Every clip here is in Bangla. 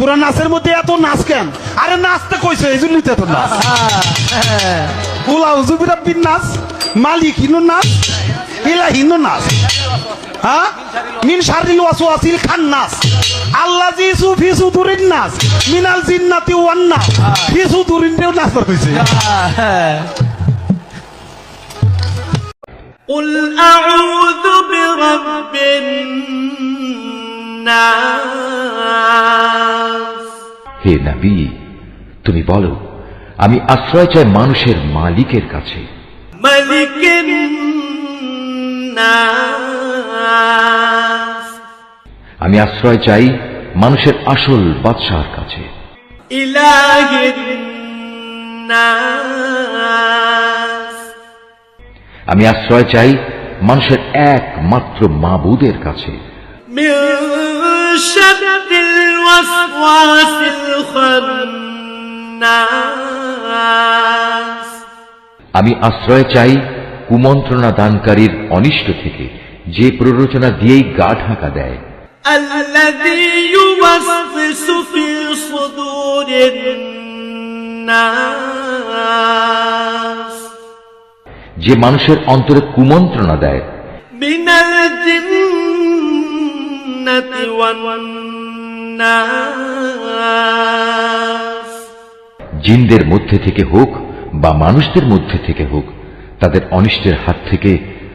সূরা নাসের মধ্যে এত নাচ কেন? আরে নাচতে কইছে এই জন্যই তো এত নাচ। কুল আউযু বিরাব্বিন নাস, মালিকিনুন নাস, ইলাহিনুন নাস, হ্যাঁ, মিন শাররিল ওয়াসওয়াসিল খান্নাস, আল্লাযী ফি সুদুরিন নাস, মিনাল জিন্নাতি ওয়ান নাস। ফি সুদুরিন দেও নাচ কইছে। قل أعوذ برب الناس। হে নবী, তুমি বলো, আমি আশ্রয় চাই মানুষের মালিকের কাছে, ملك الناس। আমি আশ্রয় চাই মানুষের আসল বাদশাহর কাছে, إله الناس। আমি আশ্রয় চাই মানুষের একমাত্র মাবুদের কাছে, من شر الوسواس الخناس। আমি আশ্রয় চাই কুমন্ত্রণা দানকারীর অনিষ্ট থেকে, যে প্ররোচনা দিয়েই গা ঢাকা দেয়, الذي يوسوس في صدور الناس। যে মানুষের অন্তরে কুমন্ত্রণা দেয়, من الجنة والناس। জিনদের মধ্যে থেকে হোক বা মানুষদের মধ্যে থেকে হোক, তাদের অনিষ্টের হাত থেকে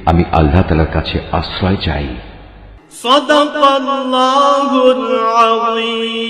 আমি আল্লাহ তাআলার কাছে আশ্রয় চাই। صدق الله العظيم।